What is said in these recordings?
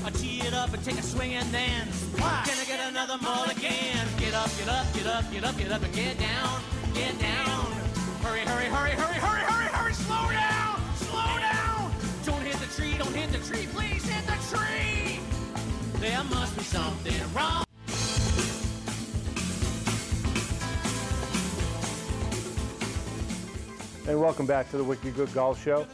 I tee it up and take a swing and then splash. Can I get another mulligan? Get up, get up, get up, get up, get up and get down, get down. Hurry, hurry, hurry, hurry, hurry, hurry, hurry, slow down, slow down. Don't hit the tree, don't hit the tree, please hit the tree. There must be something wrong. And welcome back to the Wicked Good Golf Show.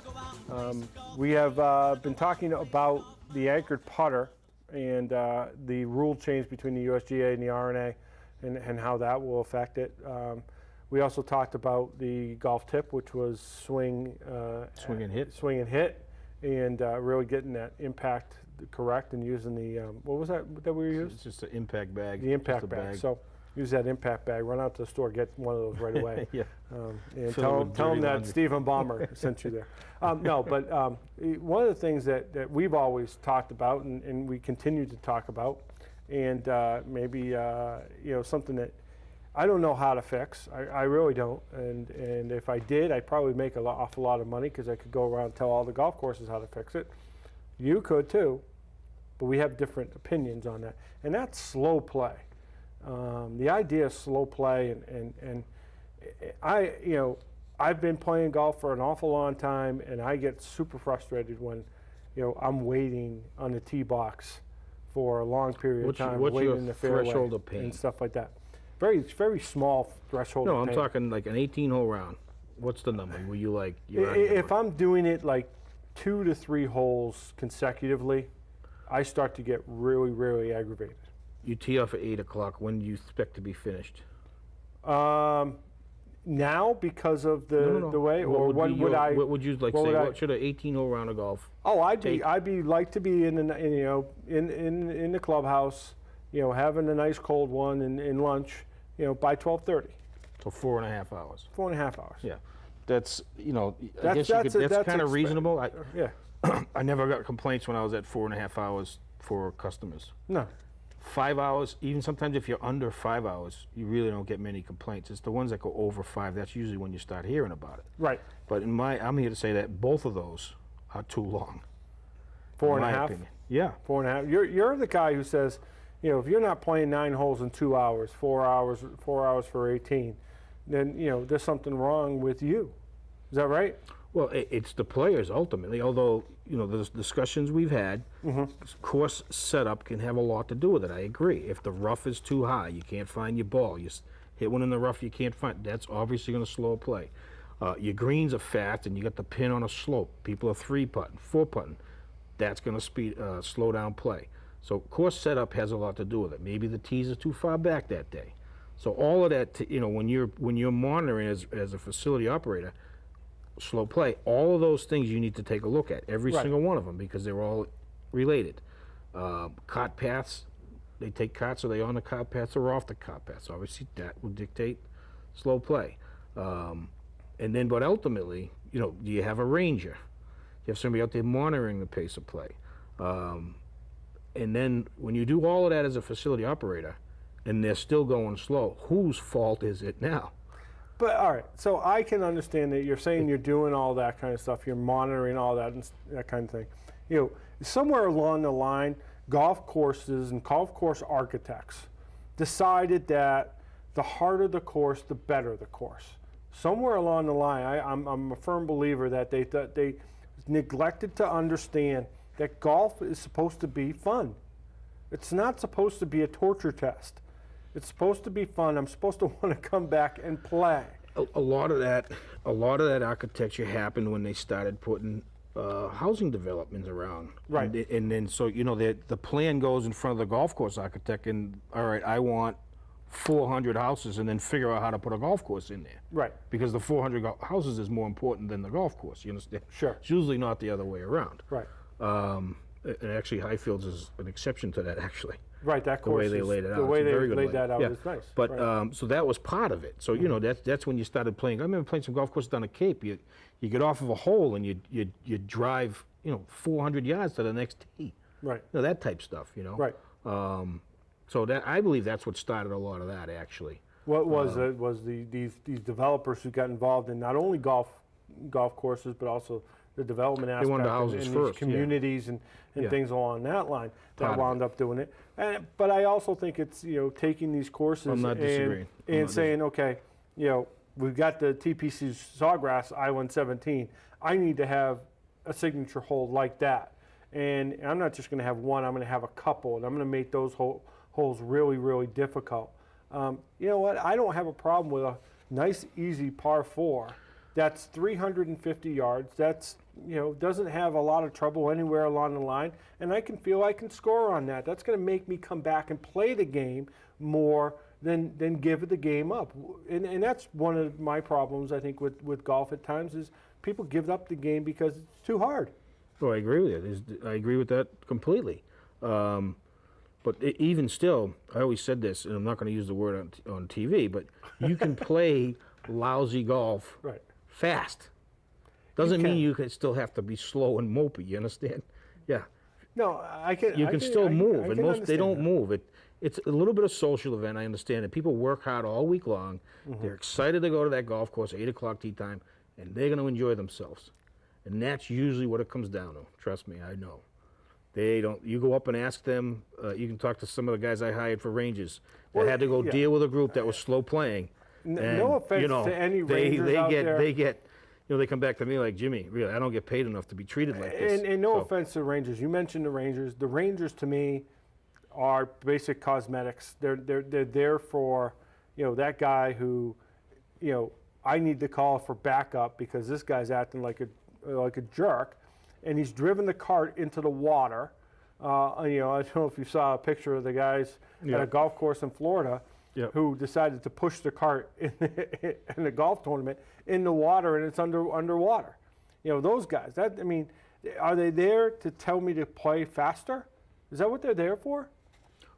We have been talking about the anchored putter and the rule change between the USGA and the R&A and how that will affect it. We also talked about the golf tip, which was swing and hit, and really getting that impact correct and using the, what was that we were using? It's just an impact bag. The impact bag. So use that impact bag, run out to the store, get one of those right away. Yeah. And tell them that Stephen Ballmer sent you there. No, but one of the things that we've always talked about and we continue to talk about, and maybe something that I don't know how to fix. I really don't. And if I did, I'd probably make an awful lot of money because I could go around and tell all the golf courses how to fix it. You could too, but we have different opinions on that. And that's slow play. The idea of slow play, and I've been playing golf for an awful long time, and I get super frustrated when, I'm waiting on the tee box for a long period of time, waiting in the fairway threshold of pain and stuff like that. Very small threshold. No, of I'm pain. talking like an 18-hole round. What's the number? Were you like? If I'm doing it like 2 to 3 holes consecutively, I start to get really, really aggravated. You tee off at 8 o'clock. When do you expect to be finished? Now, because of the way, or what would you like say? What should an 18-hole round of golf? Oh, I'd be like to be in the clubhouse, having a nice cold one in lunch, by 12:30. So 4.5 hours. 4.5 hours. Yeah, that's I guess that's kind of reasonable. Yeah. I never got complaints when I was at 4.5 hours for customers. No. 5 hours, even sometimes if you're under 5 hours, you really don't get many complaints. It's the ones that go over 5, that's usually when you start hearing about it. Right. But I'm here to say that both of those are too long. 4.5? Yeah. 4.5. You're the guy who says, if you're not playing 9 holes in 2 hours, 4 hours for 18, then, there's something wrong with you. Is that right? Well, it's the players ultimately, although, the discussions we've had, course setup can have a lot to do with it. I agree. If the rough is too high, you can't find your ball. You hit one in the rough you can't find, that's obviously going to slow play. Your greens are fast and you got the pin on a slope. People are 3-putting, 4-putting. That's going to slow down play. So course setup has a lot to do with it. Maybe the tees are too far back that day. So all of that, when you're monitoring as a facility operator, slow play, all of those things you need to take a look at, every single one of them, because they're all related. Cart paths, they take carts, are they on the cart paths or off the cart paths? Obviously that will dictate slow play. But ultimately, do you have a ranger? You have somebody out there monitoring the pace of play. And then when you do all of that as a facility operator and they're still going slow, whose fault is it now? But all right, so I can understand that you're saying you're doing all that kind of stuff, you're monitoring all that and that kind of thing. Somewhere along the line, golf courses and golf course architects decided that the harder the course, the better the course. Somewhere along the line, I'm a firm believer that they neglected to understand that golf is supposed to be fun. It's not supposed to be a torture test. It's supposed to be fun. I'm supposed to want to come back and play. A lot of that architecture happened when they started putting housing developments around. Right. And then so the plan goes in front of the golf course architect, and all right, I want 400 houses, and then figure out how to put a golf course in there. Right. Because the 400 houses is more important than the golf course. You understand? Sure. It's usually not the other way around. Right. And actually, Highfields is an exception to that, actually. Right, that course. The way they laid it out. The way they laid that out is nice. But so that was part of it. So that's when you started playing. I remember playing some golf courses down the Cape. You get off of a hole and you drive 400 yards to the next tee. Right. That type stuff. Right. So that I believe that's what started a lot of that actually. What was these developers who got involved in not only golf courses but also the development aspect wanted and houses these first, yeah. communities and Yeah. things along that line Part that of wound up doing it. But I also think it's, taking these courses I'm not disagreeing. and saying, okay, we've got the TPC Sawgrass I-117. I need to have a signature hole like that. And I'm not just going to have one, I'm going to have a couple, and I'm going to make those holes really, really difficult. You know what? I don't have a problem with a nice, easy par 4 that's 350 yards. That's, doesn't have a lot of trouble anywhere along the line, and I can feel I can score on that. That's going to make me come back and play the game more than give the game up. And that's one of my problems, I think, with golf at times is people give up the game because it's too hard. Oh, I agree with you. I agree with that completely. But even still, I always said this, and I'm not going to use the word on TV, but you can play lousy golf Right. fast. Doesn't can. mean you can still have to be slow and mopey. You understand? Yeah. No, I can. You can still move, and most they don't that. move. It's a little bit of social event. I understand it. People work hard all week long. They're excited to go to that golf course, 8 o'clock tee time, and they're going to enjoy themselves. And that's usually what it comes down to. Trust me, I know. They don't. You go up and ask them. You can talk to some of the guys I hired for Rangers that had to go deal with a group that was slow playing. And, No offense to any Rangers they out get, there. They get. They come back to me like, Jimmy, really, I don't get paid enough to be treated like this. And no So, offense to the Rangers. You mentioned the Rangers. The Rangers, to me, are basic cosmetics. They're there for, that guy who, I need to call for backup because this guy's acting like a jerk, and he's driven the cart into the water. I don't know if you saw a picture of the guys at a golf course in Florida who decided to push the cart in the golf tournament in the water, and it's underwater. Those guys. Are they there to tell me to play faster? Is that what they're there for?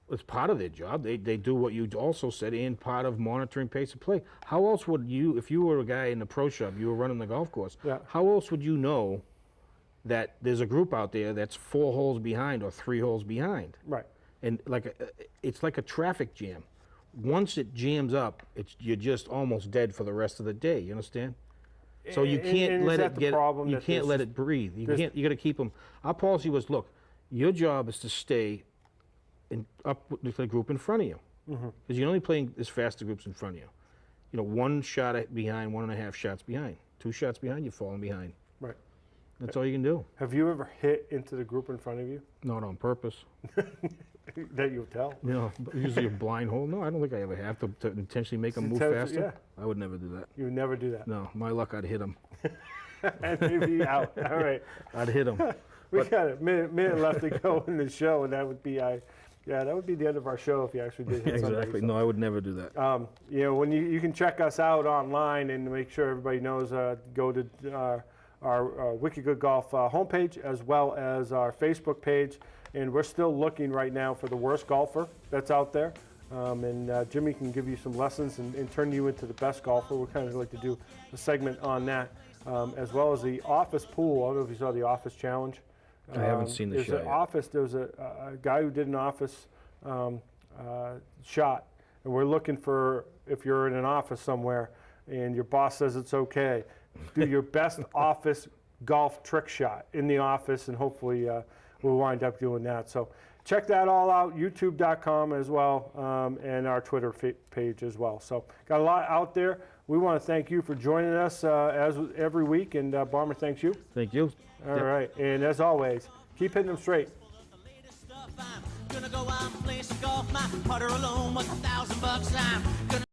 It's part of their job. They do what you also said, and part of monitoring pace of play. How else would you, if you were a guy in the pro shop, you were running the golf course, how else would you know that there's a group out there that's 4 holes behind or 3 holes behind? Right. And it's like a traffic jam. Once it jams up, you're just almost dead for the rest of the day. You understand? So you can't let it get. You can't let it breathe. You can't. You got to keep them. Our policy was, look, your job is to stay up with the group in front of you, because you're only playing as fast as the groups in front of you. 1 shot behind, 1.5 shots behind, 2 shots behind, you're falling behind. Right. That's all you can do. Have you ever hit into the group in front of you? Not on purpose. That you'll tell. Usually a blind hole. No, I don't think I ever have to intentionally make them move faster. Yeah. I would never do that. You would never do that. No, my luck, I'd hit them. And maybe out. All right. I'd hit them. We got a minute left to go in the show, and that would be that would be the end of our show if you actually did hit somebody. Exactly. No, I would never do that. When you can check us out online and make sure everybody knows, go to our Wicked Good Golf homepage as well as our Facebook page. And we're still looking right now for the worst golfer that's out there. And Jimmy can give you some lessons and turn you into the best golfer. We're kind of like to do a segment on that, as well as the office pool. I don't know if you saw the office challenge. I haven't seen the show yet. There was a guy who did an office shot, and we're looking for, if you're in an office somewhere and your boss says it's okay, do your best office golf trick shot in the office, and hopefully we'll wind up doing that. So check that all out, youtube.com as well, and our Twitter page as well. So got a lot out there. We want to thank you for joining us as every week, and Barmer, thanks you. Thank you. All right, and as always, keep hitting them straight. I'm gonna go out and play some golf. My putter alone was $1,000. I'm gonna